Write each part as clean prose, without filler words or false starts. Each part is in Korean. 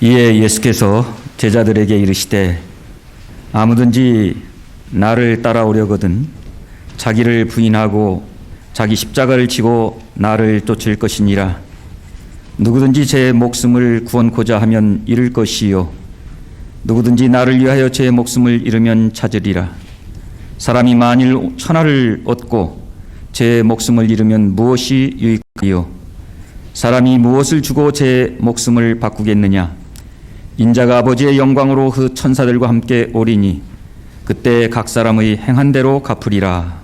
이에 예수께서 제자들에게 이르시되 아무든지 나를 따라오려거든 자기를 부인하고 자기 십자가를 지고 나를 쫓을 것이니라. 누구든지 제 목숨을 구원코자 하면 잃을 것이요 누구든지 나를 위하여 제 목숨을 잃으면 찾으리라. 사람이 만일 천하를 얻고 제 목숨을 잃으면 무엇이 유익하리요? 사람이 무엇을 주고 제 목숨을 바꾸겠느냐? 인자가 아버지의 영광으로 그 천사들과 함께 오리니 그때 각 사람의 행한 대로 갚으리라.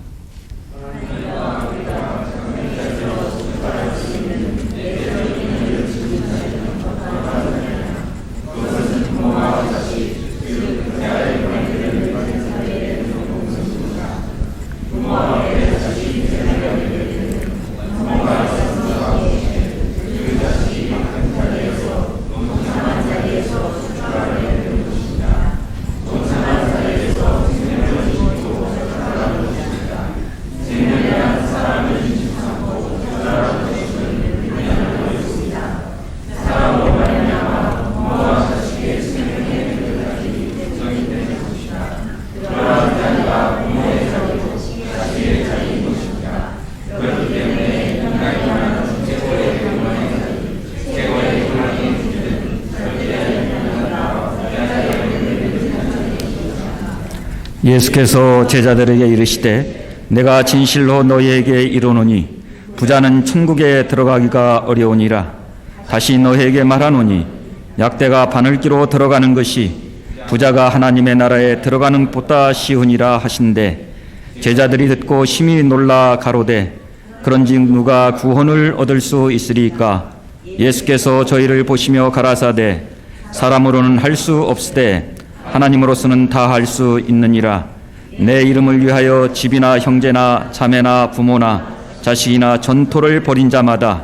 예수께서 제자들에게 이르시되 내가 진실로 너희에게 이르노니 부자는 천국에 들어가기가 어려우니라. 다시 너희에게 말하노니 약대가 바늘기로 들어가는 것이 부자가 하나님의 나라에 들어가는 보다 쉬우니라 하신대. 제자들이 듣고 심히 놀라 가로되 그런즉 누가 구원을 얻을 수 있으리까? 예수께서 저희를 보시며 가라사대 사람으로는 할 수 없으되 하나님으로서는 다 할 수 있느니라. 내 이름을 위하여 집이나 형제나 자매나 부모나 자식이나 전토를 벌인 자마다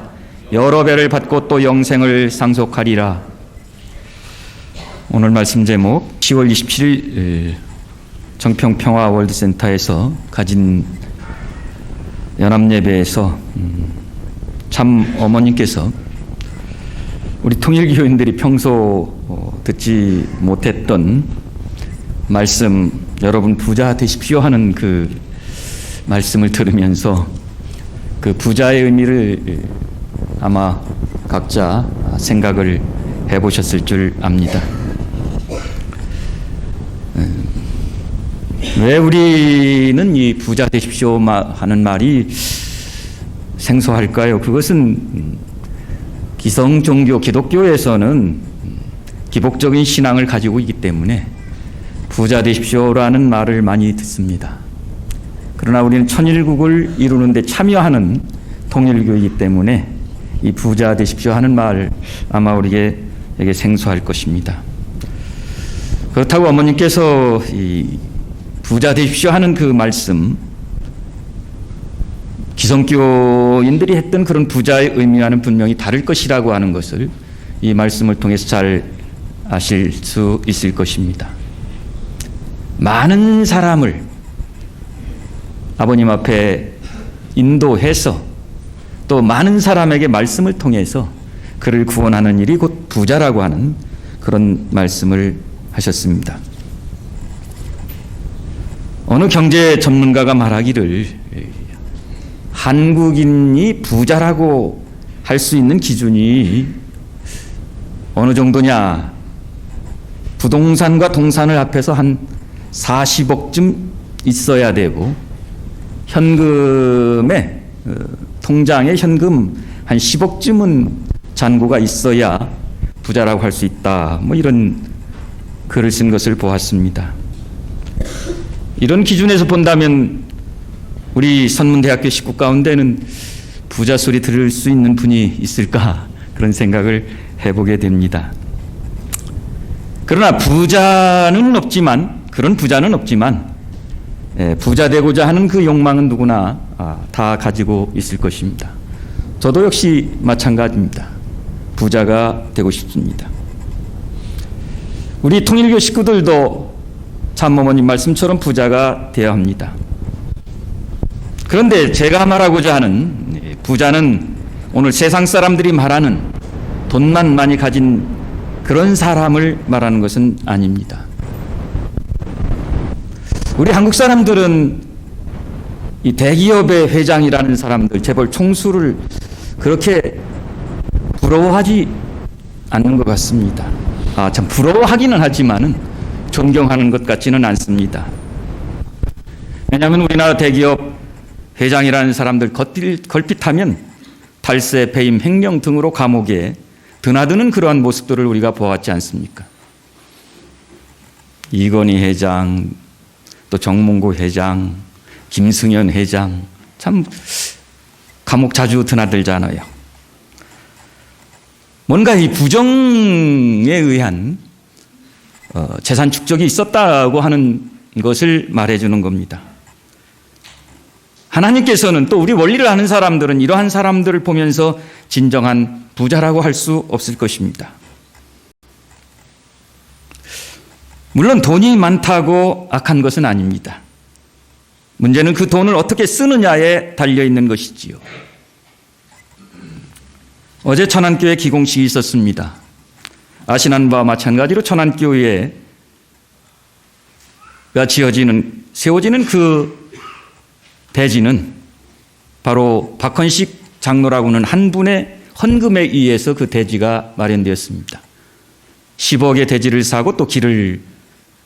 여러 배를 받고 또 영생을 상속하리라. 오늘 말씀 제목 10월 27일 정평평화월드센터에서 가진 연합예배에서 참 어머님께서 우리 통일교인들이 평소 듣지 못했던 말씀, 여러분 부자 되십시오 하는 그 말씀을 들으면서 그 부자의 의미를 아마 각자 생각을 해보셨을 줄 압니다. 왜 우리는 이 부자 되십시오 하는 말이 생소할까요? 그것은 기성종교 기독교에서는 기복적인 신앙을 가지고 있기 때문에 부자 되십시오라는 말을 많이 듣습니다. 그러나 우리는 천일국을 이루는 데 참여하는 통일교이기 때문에 이 부자 되십시오 하는 말 아마 우리에게 생소할 것입니다. 그렇다고 어머님께서 이 부자 되십시오 하는 그 말씀, 기성교인들이 했던 그런 부자의 의미와는 분명히 다를 것이라고 하는 것을 이 말씀을 통해서 잘 아실 수 있을 것입니다. 많은 사람을 아버님 앞에 인도해서 또 많은 사람에게 말씀을 통해서 그를 구원하는 일이 곧 부자라고 하는 그런 말씀을 하셨습니다. 어느 경제 전문가가 말하기를 한국인이 부자라고 할 수 있는 기준이 어느 정도냐? 부동산과 동산을 합해서 한 40억쯤 있어야 되고 현금에 통장에 현금 한 10억쯤은 잔고가 있어야 부자라고 할 수 있다. 뭐 이런 글을 쓴 것을 보았습니다. 이런 기준에서 본다면 우리 선문대학교 식구 가운데는 부자 소리 들을 수 있는 분이 있을까 그런 생각을 해보게 됩니다. 그러나 그런 부자는 없지만 부자 되고자 하는 그 욕망은 누구나 다 가지고 있을 것입니다. 저도 역시 마찬가지입니다. 부자가 되고 싶습니다. 우리 통일교 식구들도 참어머님 말씀처럼 부자가 되어야 합니다. 그런데 제가 말하고자 하는 부자는 오늘 세상 사람들이 말하는 돈만 많이 가진 그런 사람을 말하는 것은 아닙니다. 우리 한국 사람들은 이 대기업의 회장이라는 사람들, 재벌 총수를 그렇게 부러워하지 않는 것 같습니다. 참 부러워하기는 하지만은 존경하는 것 같지는 않습니다. 왜냐하면 우리나라 대기업 회장이라는 사람들 걸핏하면 탈세, 배임, 횡령 등으로 감옥에 드나드는 그러한 모습들을 우리가 보았지 않습니까? 이건희 회장, 또 정몽구 회장, 김승현 회장, 참 감옥 자주 드나들잖아요. 뭔가 이 부정에 의한 재산 축적이 있었다고 하는 것을 말해주는 겁니다. 하나님께서는 또 우리 원리를 아는 사람들은 이러한 사람들을 보면서 진정한 부자라고 할 수 없을 것입니다. 물론 돈이 많다고 악한 것은 아닙니다. 문제는 그 돈을 어떻게 쓰느냐에 달려있는 것이지요. 어제 천안교회 기공식이 있었습니다. 아시는 바와 마찬가지로 천안교회가 세워지는 그 대지는 바로 박헌식 장로라고는 한 분의 헌금에 의해서 그 대지가 마련되었습니다. 10억의 대지를 사고 또 길을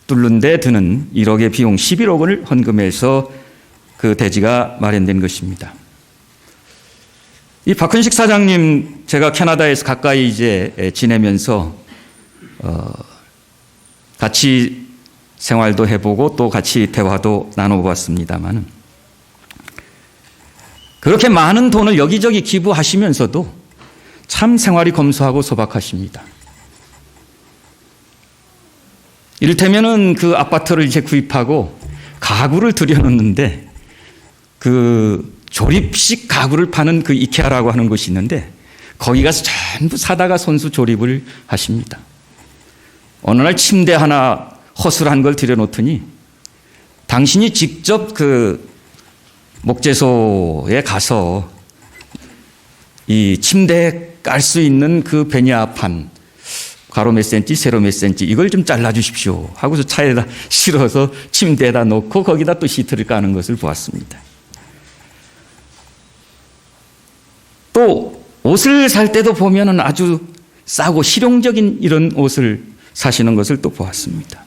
뚫는 데 드는 1억의 비용 11억 원을 헌금해서 그 대지가 마련된 것입니다. 이 박헌식 사장님, 제가 캐나다에서 가까이 이제 지내면서 같이 생활도 해보고 또 같이 대화도 나눠보았습니다만, 그렇게 많은 돈을 여기저기 기부하시면서도 참 생활이 검소하고 소박하십니다. 이를테면은 그 아파트를 이제 구입하고 가구를 들여놓는데 그 조립식 가구를 파는 그 이케아라고 하는 곳이 있는데 거기 가서 전부 사다가 손수 조립을 하십니다. 어느 날 침대 하나 허술한 걸 들여놓더니 당신이 직접 그 목재소에 가서 이 침대에 깔 수 있는 그 베니아판 가로 몇 센치, 세로 몇 센치 이걸 좀 잘라주십시오 하고서 차에다 실어서 침대에다 놓고 거기다 또 시트를 까는 것을 보았습니다. 또 옷을 살 때도 보면은 아주 싸고 실용적인 이런 옷을 사시는 것을 또 보았습니다.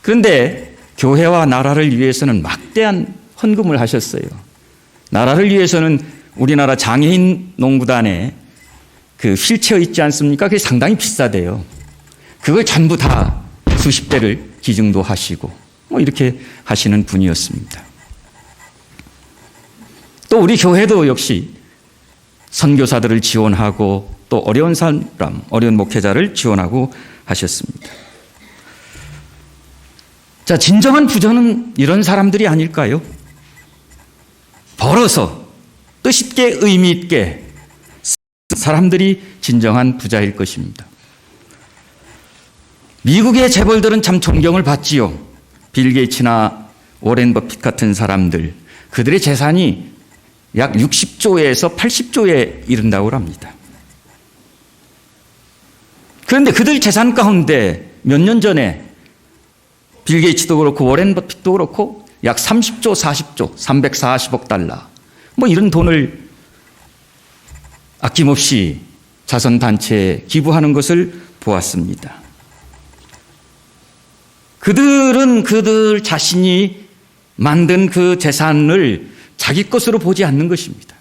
그런데 교회와 나라를 위해서는 막대한 헌금을 하셨어요. 나라를 위해서는 우리나라 장애인 농구단에 그 휠체어 있지 않습니까? 그게 상당히 비싸대요. 그걸 전부 다 수십 대를 기증도 하시고 이렇게 하시는 분이었습니다. 또 우리 교회도 역시 선교사들을 지원하고 또 어려운 사람, 어려운 목회자를 지원하고 하셨습니다. 자, 진정한 부자는 이런 사람들이 아닐까요? 벌어서 뜻있게 의미 있게 사람들이 진정한 부자일 것입니다. 미국의 재벌들은 참 존경을 받지요. 빌 게이츠나 워렌 버핏 같은 사람들, 그들의 재산이 약 60조에서 80조에 이른다고 합니다. 그런데 그들 재산 가운데 몇 년 전에 빌 게이츠도 그렇고 워렌 버핏도 그렇고 약 30조, 40조, 340억 달러 이런 돈을 아낌없이 자선단체에 기부하는 것을 보았습니다. 그들은 그들 자신이 만든 그 재산을 자기 것으로 보지 않는 것입니다.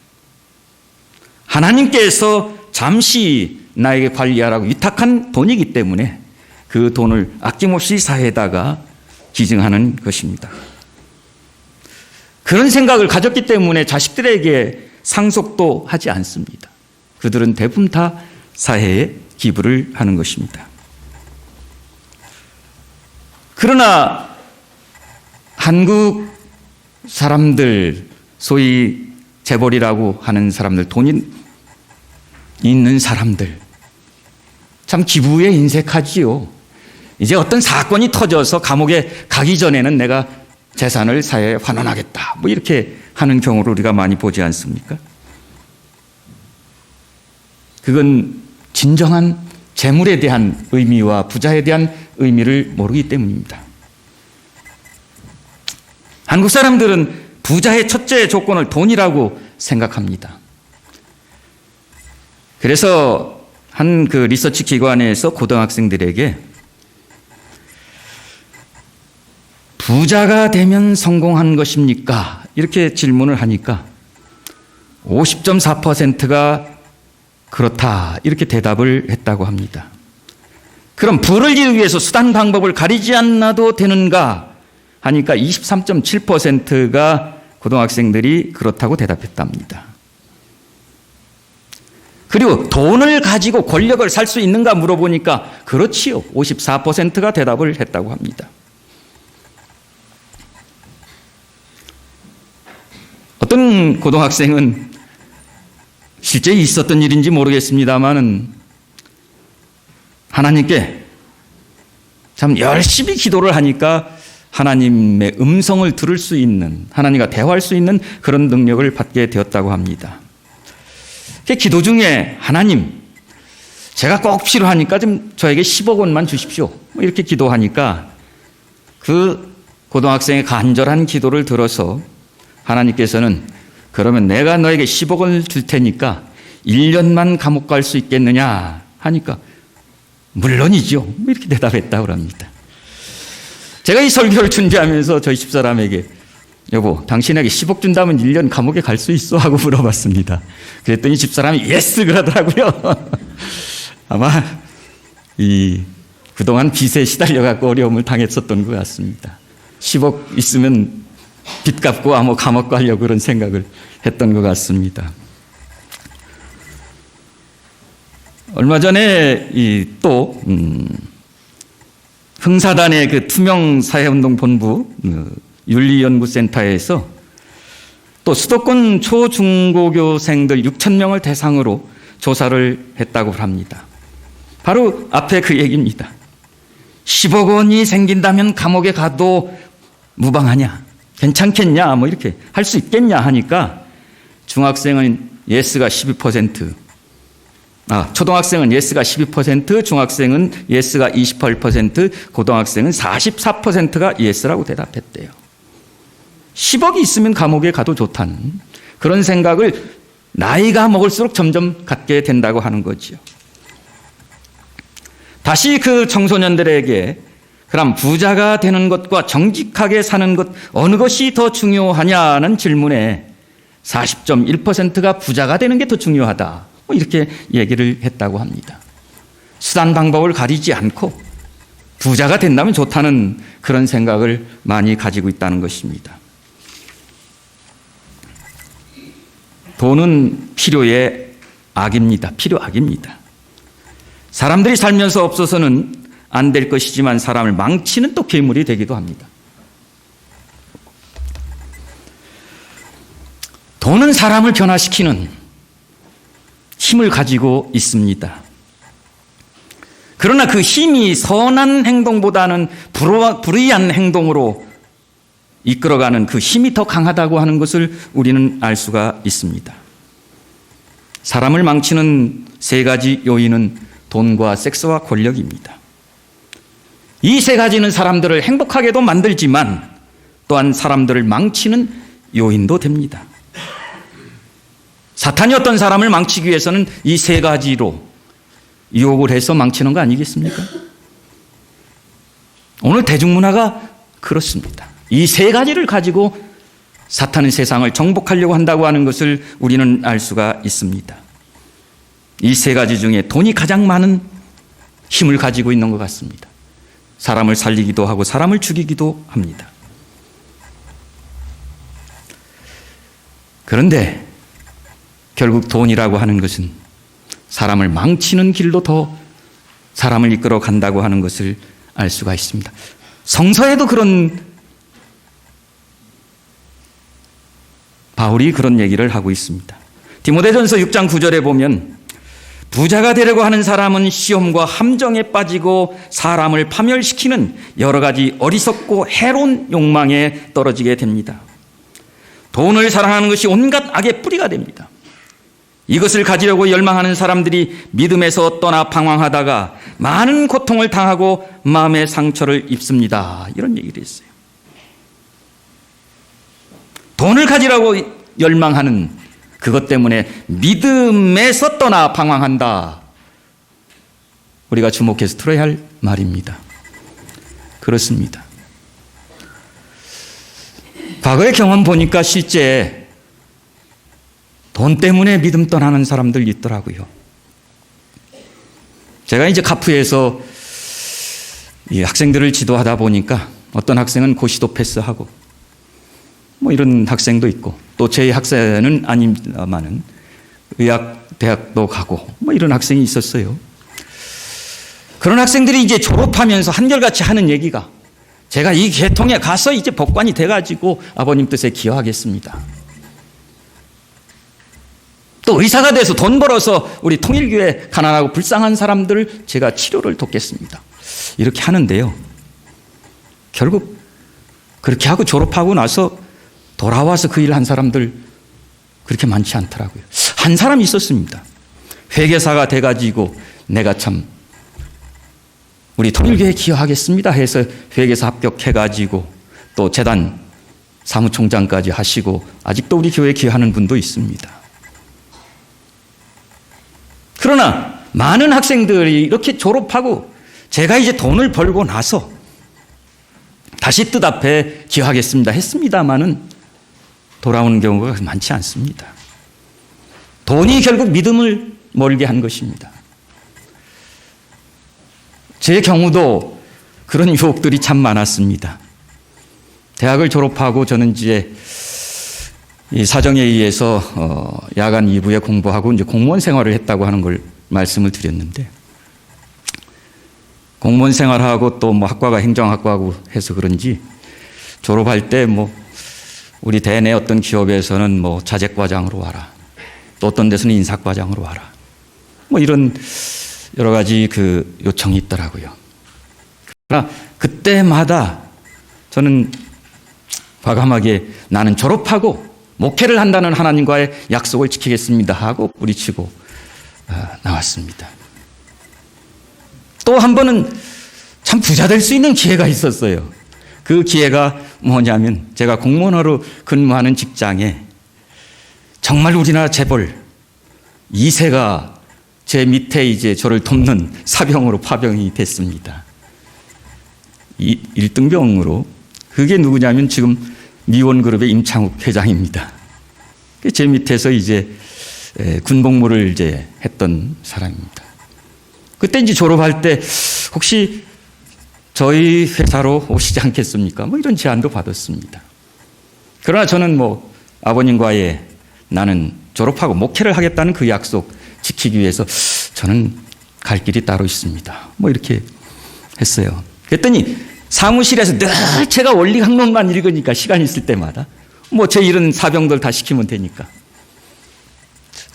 하나님께서 잠시 나에게 관리하라고 위탁한 돈이기 때문에 그 돈을 아낌없이 사회에다가 기증하는 것입니다. 그런 생각을 가졌기 때문에 자식들에게 상속도 하지 않습니다. 그들은 대부분 다 사회에 기부를 하는 것입니다. 그러나 한국 사람들, 소위 재벌이라고 하는 사람들, 돈이 있는 사람들, 참 기부에 인색하지요. 이제 어떤 사건이 터져서 감옥에 가기 전에는 내가 재산을 사회에 환원하겠다, 이렇게 하는 경우를 우리가 많이 보지 않습니까? 그건 진정한 재물에 대한 의미와 부자에 대한 의미를 모르기 때문입니다. 한국 사람들은 부자의 첫째 조건을 돈이라고 생각합니다. 그래서 한 그 리서치 기관에서 고등학생들에게 부자가 되면 성공한 것입니까? 이렇게 질문을 하니까 50.4%가 그렇다 이렇게 대답을 했다고 합니다. 그럼 부를 이루기 위해서 수단 방법을 가리지 않아도 되는가 하니까 23.7%가 고등학생들이 그렇다고 대답했답니다. 그리고 돈을 가지고 권력을 살 수 있는가 물어보니까 그렇지요. 54%가 대답을 했다고 합니다. 어떤 고등학생은 실제 있었던 일인지 모르겠습니다만은 하나님께 참 열심히 기도를 하니까 하나님의 음성을 들을 수 있는, 하나님과 대화할 수 있는 그런 능력을 받게 되었다고 합니다. 기도 중에 하나님, 제가 꼭 필요하니까 좀 저에게 10억 원만 주십시오. 이렇게 기도하니까 그 고등학생의 간절한 기도를 들어서 하나님께서는 그러면 내가 너에게 10억 원을 줄 테니까 1년만 감옥 갈 수 있겠느냐 하니까 물론이죠. 이렇게 대답했다고 합니다. 제가 이 설교를 준비하면서 저희 집사람에게 여보, 당신에게 10억 준다면 1년 감옥에 갈 수 있어? 하고 물어봤습니다. 그랬더니 집사람이 예스 그러더라고요. 아마 그동안 빚에 시달려갖고 어려움을 당했었던 것 같습니다. 10억 있으면 빚 갚고 감옥 가려고 그런 생각을 했던 것 같습니다. 얼마 전에 또 흥사단의 그 투명사회운동본부 윤리연구센터에서 또 수도권 초중고교생들 6,000명을 대상으로 조사를 했다고 합니다. 바로 앞에 그 얘기입니다. 10억 원이 생긴다면 감옥에 가도 무방하냐? 괜찮겠냐? 이렇게 할 수 있겠냐? 하니까 중학생은 예스가 12%, 초등학생은 예스가 12%, 중학생은 예스가 28%, 고등학생은 44%가 예스라고 대답했대요. 10억이 있으면 감옥에 가도 좋다는 그런 생각을 나이가 먹을수록 점점 갖게 된다고 하는 거죠. 다시 그 청소년들에게 그럼 부자가 되는 것과 정직하게 사는 것 어느 것이 더 중요하냐는 질문에 40.1%가 부자가 되는 게 더 중요하다. 이렇게 얘기를 했다고 합니다. 수단 방법을 가리지 않고 부자가 된다면 좋다는 그런 생각을 많이 가지고 있다는 것입니다. 돈은 필요의 악입니다. 필요악입니다. 사람들이 살면서 없어서는 안 될 것이지만 사람을 망치는 또 괴물이 되기도 합니다. 돈은 사람을 변화시키는 힘을 가지고 있습니다. 그러나 그 힘이 선한 행동보다는 불의한 행동으로 이끌어가는 그 힘이 더 강하다고 하는 것을 우리는 알 수가 있습니다. 사람을 망치는 세 가지 요인은 돈과 섹스와 권력입니다. 이 세 가지는 사람들을 행복하게도 만들지만 또한 사람들을 망치는 요인도 됩니다. 사탄이 어떤 사람을 망치기 위해서는 이 세 가지로 유혹을 해서 망치는 거 아니겠습니까? 오늘 대중문화가 그렇습니다. 이 세 가지를 가지고 사탄은 세상을 정복하려고 한다고 하는 것을 우리는 알 수가 있습니다. 이 세 가지 중에 돈이 가장 많은 힘을 가지고 있는 것 같습니다. 사람을 살리기도 하고 사람을 죽이기도 합니다. 그런데 결국 돈이라고 하는 것은 사람을 망치는 길로 더 사람을 이끌어 간다고 하는 것을 알 수가 있습니다. 성서에도 바울이 그런 얘기를 하고 있습니다. 디모데전서 6장 9절에 보면 부자가 되려고 하는 사람은 시험과 함정에 빠지고 사람을 파멸시키는 여러 가지 어리석고 해로운 욕망에 떨어지게 됩니다. 돈을 사랑하는 것이 온갖 악의 뿌리가 됩니다. 이것을 가지려고 열망하는 사람들이 믿음에서 떠나 방황하다가 많은 고통을 당하고 마음의 상처를 입습니다. 이런 얘기를 했어요. 돈을 가지라고 열망하는 그것 때문에 믿음에서 떠나 방황한다. 우리가 주목해서 들어야 할 말입니다. 그렇습니다. 과거의 경험 보니까 실제 돈 때문에 믿음 떠나는 사람들 있더라고요. 제가 이제 카프에서 이 학생들을 지도하다 보니까 어떤 학생은 고시도 패스하고 뭐 이런 학생도 있고 또 제 학생은 아닙니다만은 의학대학도 가고 뭐 이런 학생이 있었어요. 그런 학생들이 이제 졸업하면서 한결같이 하는 얘기가 제가 이 계통에 가서 이제 법관이 돼가지고 아버님 뜻에 기여하겠습니다. 또 의사가 돼서 돈 벌어서 우리 통일교회 가난하고 불쌍한 사람들을 제가 치료를 돕겠습니다. 이렇게 하는데요. 결국 그렇게 하고 졸업하고 나서 돌아와서 그 일 한 사람들 그렇게 많지 않더라고요. 한 사람이 있었습니다. 회계사가 돼가지고 내가 참 우리 통일교회에 기여하겠습니다 해서 회계사 합격해가지고 또 재단 사무총장까지 하시고 아직도 우리 교회에 기여하는 분도 있습니다. 그러나 많은 학생들이 이렇게 졸업하고 제가 이제 돈을 벌고 나서 다시 뜻 앞에 기여하겠습니다 했습니다마는 돌아오는 경우가 많지 않습니다. 돈이 결국 믿음을 멀게 한 것입니다. 제 경우도 그런 유혹들이 참 많았습니다. 대학을 졸업하고 저는 이제 이 사정에 의해서 야간 2부에 공부하고 이제 공무원 생활을 했다고 하는 걸 말씀을 드렸는데 공무원 생활하고 또 뭐 학과가 행정학과고 해서 그런지 졸업할 때 뭐 우리 대내 어떤 기업에서는 뭐 자재과장으로 와라. 또 어떤 데서는 인사과장으로 와라. 뭐 이런 여러 가지 그 요청이 있더라고요. 그러나 그때마다 저는 과감하게 나는 졸업하고 목회를 한다는 하나님과의 약속을 지키겠습니다 하고 뿌리치고 나왔습니다. 또 한 번은 참 부자 될 수 있는 기회가 있었어요. 그 기회가 뭐냐면 제가 공무원으로 근무하는 직장에 정말 우리나라 재벌 2세가 제 밑에 이제 저를 돕는 사병으로 파병이 됐습니다. 1등병으로. 그게 누구냐면 지금 미원그룹의 임창욱 회장입니다. 제 밑에서 이제 군복무를 이제 했던 사람입니다. 그때 이제 졸업할 때 혹시 저희 회사로 오시지 않겠습니까? 뭐 이런 제안도 받았습니다. 그러나 저는 뭐 아버님과의 나는 졸업하고 목회를 하겠다는 그 약속 지키기 위해서 저는 갈 길이 따로 있습니다. 뭐 이렇게 했어요. 그랬더니 사무실에서 늘 제가 원리 강론만 읽으니까 시간 있을 때마다 뭐 제 이런 사병들 다 시키면 되니까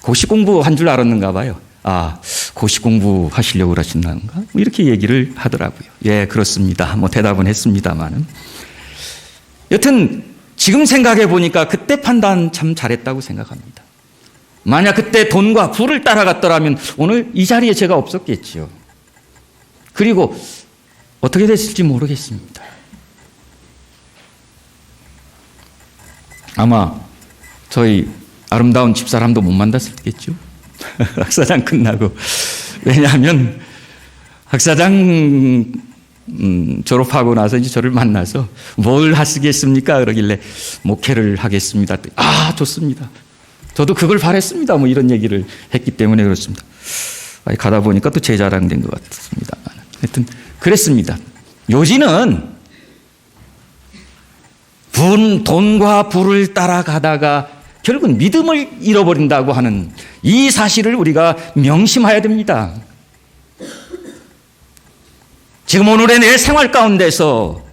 고시 공부한 줄 알았는가 봐요. 아, 고시 공부하시려고 그러신다는가? 뭐 이렇게 얘기를 하더라고요. 예, 그렇습니다. 뭐 대답은 했습니다만은. 여튼 지금 생각해 보니까 그때 판단 참 잘했다고 생각합니다. 만약 그때 돈과 부를 따라갔더라면 오늘 이 자리에 제가 없었겠지요. 그리고 어떻게 됐을지 모르겠습니다. 아마 저희 아름다운 집사람도 못 만났었겠죠. 학사장 끝나고. 왜냐하면 학사장 졸업하고 나서 이제 저를 만나서 뭘 하시겠습니까? 그러길래 목회를 하겠습니다. 아, 좋습니다. 저도 그걸 바랬습니다. 뭐 이런 얘기를 했기 때문에 그렇습니다. 가다 보니까 또 제 자랑 된 것 같습니다. 하여튼 그랬습니다. 요지는 돈과 부를 따라가다가 결국은 믿음을 잃어버린다고 하는 이 사실을 우리가 명심해야 됩니다. 지금 오늘의 내 생활 가운데서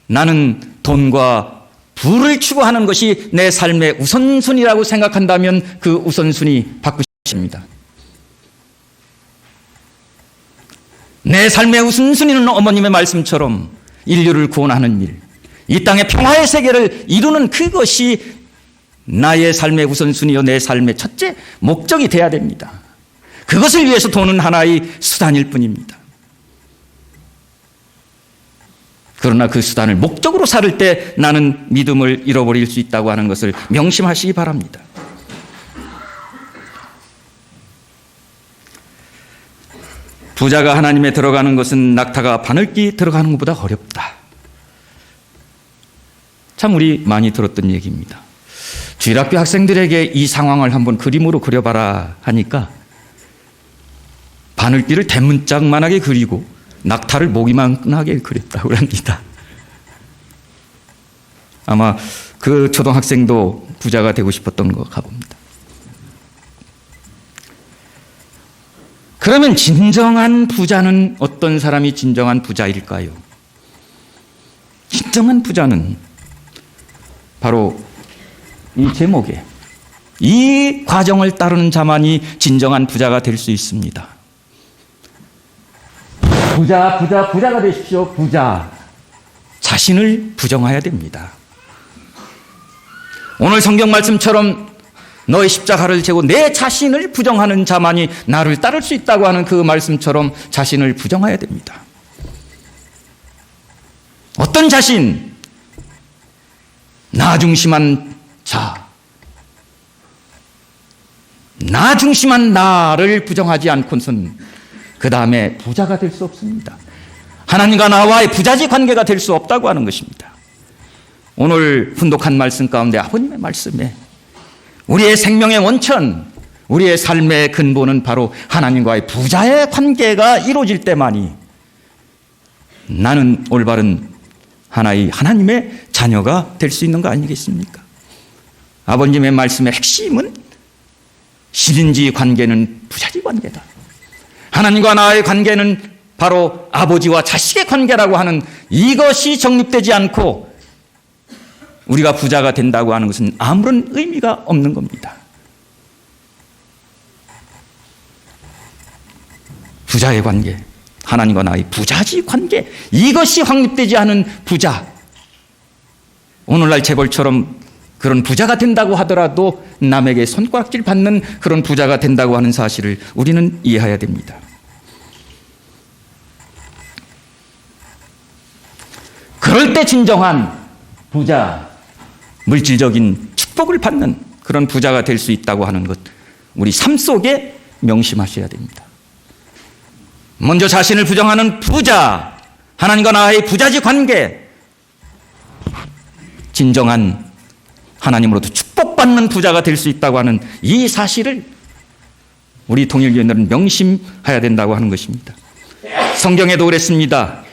나는 돈과 부를 추구하는 것이 내 삶의 우선순위라고 생각한다면 그 우선순위 바꾸십니다. 내 삶의 우선순위는 어머님의 말씀처럼 인류를 구원하는 일, 이 땅의 평화의 세계를 이루는 그것이 나의 삶의 우선순위요, 내 삶의 첫째 목적이 돼야 됩니다. 그것을 위해서 돈은 하나의 수단일 뿐입니다. 그러나 그 수단을 목적으로 삼을 때 나는 믿음을 잃어버릴 수 있다고 하는 것을 명심하시기 바랍니다. 부자가 하나님에 들어가는 것은 낙타가 바늘기 들어가는 것보다 어렵다. 참 우리 많이 들었던 얘기입니다. 주일학교 학생들에게 이 상황을 한번 그림으로 그려봐라 하니까 바늘기를 대문짝만하게 그리고 낙타를 모기만하게 그렸다고 합니다. 아마 그 초등학생도 부자가 되고 싶었던 것 같습니다. 그러면 진정한 부자는 어떤 사람이 진정한 부자일까요? 진정한 부자는 바로 이 제목에 이 과정을 따르는 자만이 진정한 부자가 될 수 있습니다. 부자가 되십시오. 부자. 자신을 부정해야 됩니다. 오늘 성경 말씀처럼 너의 십자가를 지고 내 자신을 부정하는 자만이 나를 따를 수 있다고 하는 그 말씀처럼 자신을 부정해야 됩니다. 어떤 자신? 나 중심한 자. 나 중심한 나를 부정하지 않고선 그 다음에 부자가 될 수 없습니다. 하나님과 나와의 부자지 관계가 될 수 없다고 하는 것입니다. 오늘 훈독한 말씀 가운데 아버님의 말씀에 우리의 생명의 원천, 우리의 삶의 근본은 바로 하나님과의 부자의 관계가 이루어질 때만이 나는 올바른 하나님의 자녀가 될 수 있는 거 아니겠습니까? 아버님의 말씀의 핵심은 신인지 관계는 부자지 관계다. 하나님과 나의 관계는 바로 아버지와 자식의 관계라고 하는 이것이 정립되지 않고 우리가 부자가 된다고 하는 것은 아무런 의미가 없는 겁니다. 부자의 관계, 하나님과 나의 부자지 관계, 이것이 확립되지 않은 부자. 오늘날 재벌처럼 그런 부자가 된다고 하더라도 남에게 손가락질 받는 그런 부자가 된다고 하는 사실을 우리는 이해해야 됩니다. 그럴 때 진정한 부자, 물질적인 축복을 받는 그런 부자가 될 수 있다고 하는 것, 우리 삶 속에 명심하셔야 됩니다. 먼저 자신을 부정하는 부자, 하나님과 나의 부자지 관계, 진정한 하나님으로부터 축복받는 부자가 될 수 있다고 하는 이 사실을 우리 통일교인들은 명심해야 된다고 하는 것입니다. 성경에도 그랬습니다.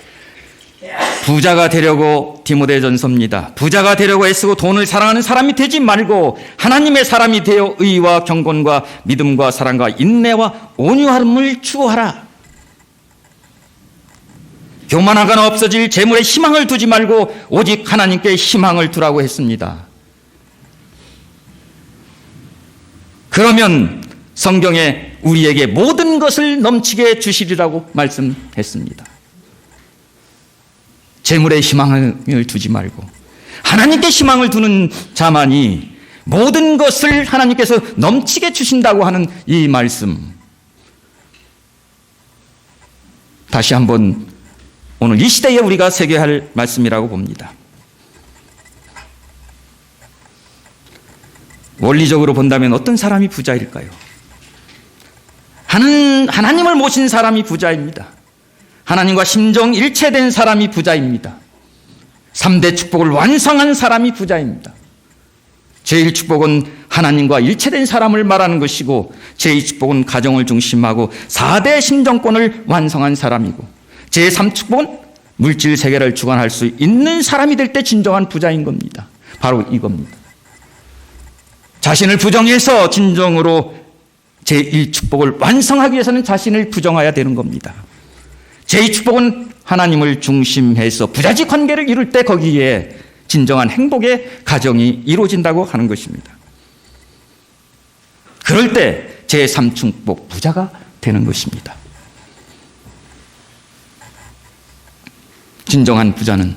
부자가 되려고, 디모데전서입니다. 부자가 되려고 애쓰고 돈을 사랑하는 사람이 되지 말고 하나님의 사람이 되어 의와 경건과 믿음과 사랑과 인내와 온유함을 추구하라. 교만하거나 없어질 재물에 희망을 두지 말고 오직 하나님께 희망을 두라고 했습니다. 그러면 성경에 우리에게 모든 것을 넘치게 주시리라고 말씀했습니다. 재물에 희망을 두지 말고 하나님께 희망을 두는 자만이 모든 것을 하나님께서 넘치게 주신다고 하는 이 말씀, 다시 한번 오늘 이 시대에 우리가 새겨야 할 말씀이라고 봅니다. 원리적으로 본다면 어떤 사람이 부자일까요? 하나님을 모신 사람이 부자입니다. 하나님과 심정 일체된 사람이 부자입니다. 3대 축복을 완성한 사람이 부자입니다. 제1축복은 하나님과 일체된 사람을 말하는 것이고, 제2축복은 가정을 중심하고 4대 심정권을 완성한 사람이고, 제3축복은 물질 세계를 주관할 수 있는 사람이 될 때 진정한 부자인 겁니다. 바로 이겁니다. 자신을 부정해서 진정으로 제1축복을 완성하기 위해서는 자신을 부정해야 되는 겁니다. 제2축복은 하나님을 중심해서 부자지 관계를 이룰 때 거기에 진정한 행복의 가정이 이루어진다고 하는 것입니다. 그럴 때 제3축복 부자가 되는 것입니다. 진정한 부자는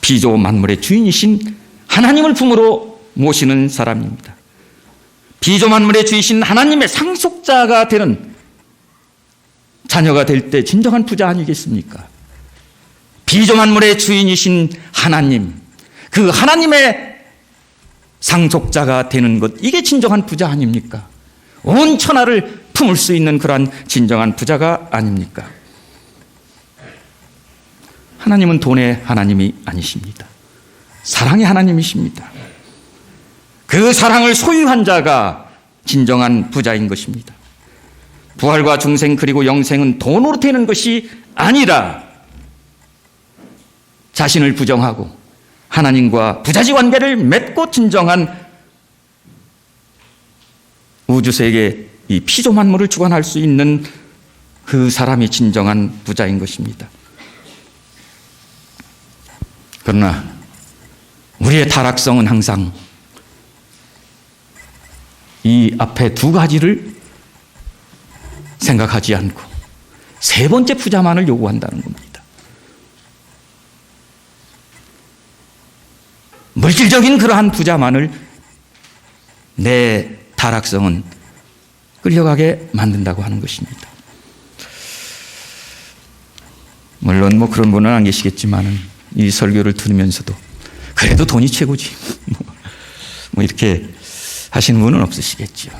피조 만물의 주인이신 하나님을 품으로 모시는 사람입니다. 피조만물의 주이신 하나님의 상속자가 되는 자녀가 될 때 진정한 부자 아니겠습니까? 피조만물의 주인이신 하나님, 그 하나님의 상속자가 되는 것, 이게 진정한 부자 아닙니까? 온 천하를 품을 수 있는 그러한 진정한 부자가 아닙니까? 하나님은 돈의 하나님이 아니십니다. 사랑의 하나님이십니다. 그 사랑을 소유한 자가 진정한 부자인 것입니다. 부활과 중생 그리고 영생은 돈으로 되는 것이 아니라 자신을 부정하고 하나님과 부자지 관계를 맺고 진정한 우주세계 이 피조만물을 주관할 수 있는 그 사람이 진정한 부자인 것입니다. 그러나 우리의 타락성은 항상 이 앞에 두 가지를 생각하지 않고 세 번째 부자만을 요구한다는 겁니다. 물질적인 그러한 부자만을 내 타락성은 끌려가게 만든다고 하는 것입니다. 물론 그런 분은 안 계시겠지만 이 설교를 들으면서도 그래도 돈이 최고지 이렇게 하시는 분은 없으시겠죠.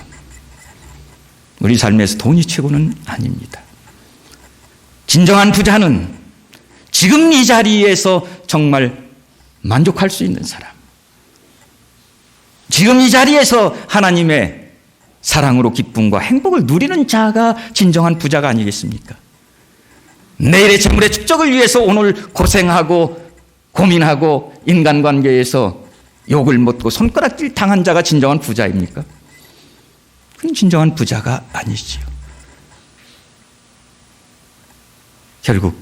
우리 삶에서 돈이 최고는 아닙니다. 진정한 부자는 지금 이 자리에서 정말 만족할 수 있는 사람, 지금 이 자리에서 하나님의 사랑으로 기쁨과 행복을 누리는 자가 진정한 부자가 아니겠습니까? 내일의 재물의 축적을 위해서 오늘 고생하고 고민하고 인간관계에서 욕을 먹고 손가락질 당한 자가 진정한 부자입니까? 그건 진정한 부자가 아니지요. 결국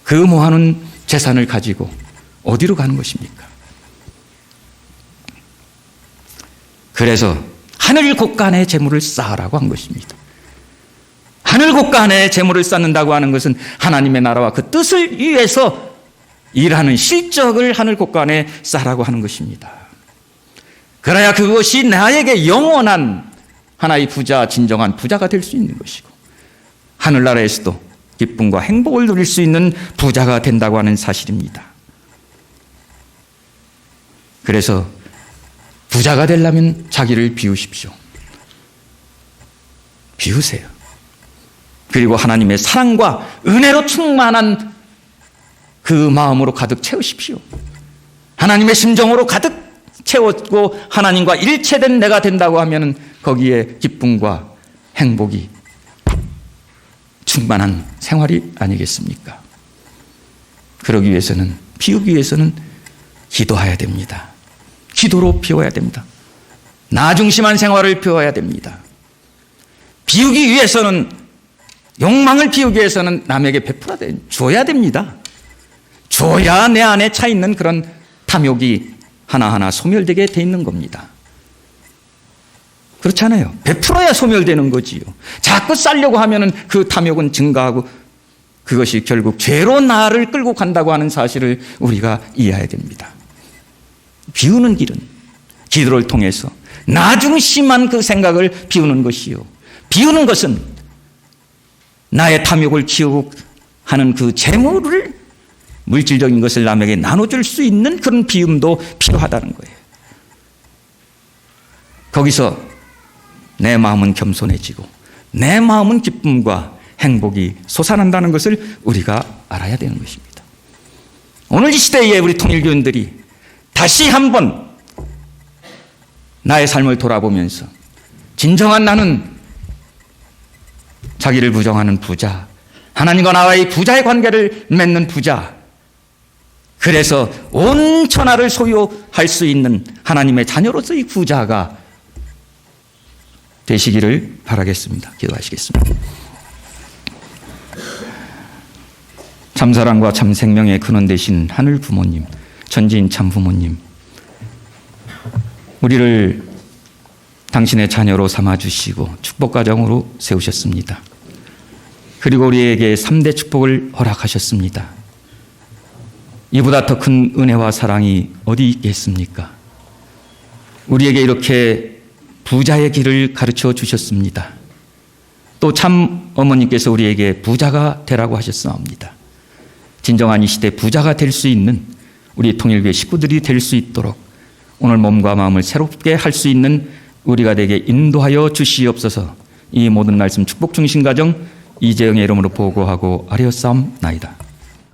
그 모아놓은 재산을 가지고 어디로 가는 것입니까? 그래서 하늘 곳간에 재물을 쌓으라고 한 것입니다. 하늘 곳간에 재물을 쌓는다고 하는 것은 하나님의 나라와 그 뜻을 위해서 일하는 실적을 하늘 곳간에 쌓으라고 하는 것입니다. 그래야 그것이 나에게 영원한 하나의 부자, 진정한 부자가 될 수 있는 것이고 하늘나라에서도 기쁨과 행복을 누릴 수 있는 부자가 된다고 하는 사실입니다. 그래서 부자가 되려면 자기를 비우십시오. 비우세요. 그리고 하나님의 사랑과 은혜로 충만한 그 마음으로 가득 채우십시오. 하나님의 심정으로 가득 채웠고 하나님과 일체된 내가 된다고 하면 거기에 기쁨과 행복이 충만한 생활이 아니겠습니까? 그러기 위해서는, 비우기 위해서는 기도해야 됩니다. 기도로 비워야 됩니다. 나 중심한 생활을 비워야 됩니다. 비우기 위해서는, 욕망을 비우기 위해서는 남에게 줘야 됩니다. 줘야 내 안에 차 있는 그런 탐욕이 하나하나 소멸되게 돼 있는 겁니다. 그렇잖아요. 베풀어야 소멸되는 거지요. 자꾸 쌓려고 하면은 그 탐욕은 증가하고 그것이 결국 죄로 나를 끌고 간다고 하는 사실을 우리가 이해해야 됩니다. 비우는 길은 기도를 통해서 나 중심한 그 생각을 비우는 것이요. 비우는 것은 나의 탐욕을 키우고 하는 그 재물을, 물질적인 것을 남에게 나눠줄 수 있는 그런 비움도 필요하다는 거예요. 거기서 내 마음은 겸손해지고 내 마음은 기쁨과 행복이 솟아난다는 것을 우리가 알아야 되는 것입니다. 오늘 이 시대에 우리 통일교인들이 다시 한번 나의 삶을 돌아보면서 진정한 나는 자기를 부정하는 부자, 하나님과 나와의 부자의 관계를 맺는 부자, 그래서 온 천하를 소유할 수 있는 하나님의 자녀로서의 부자가 되시기를 바라겠습니다. 기도하시겠습니다. 참사랑과 참생명의 근원 되신 하늘 부모님, 전지인 참 부모님, 우리를 당신의 자녀로 삼아주시고 축복가정으로 세우셨습니다. 그리고 우리에게 3대 축복을 허락하셨습니다. 이보다 더 큰 은혜와 사랑이 어디 있겠습니까? 우리에게 이렇게 부자의 길을 가르쳐 주셨습니다. 또 참 어머니께서 우리에게 부자가 되라고 하셨사옵니다. 진정한 이 시대 부자가 될 수 있는 우리 통일교회 식구들이 될 수 있도록 오늘 몸과 마음을 새롭게 할 수 있는 우리가 되게 인도하여 주시옵소서. 이 모든 말씀 축복 중심 가정 이재영의 이름으로 보고하고 아뢰었사옵나이다.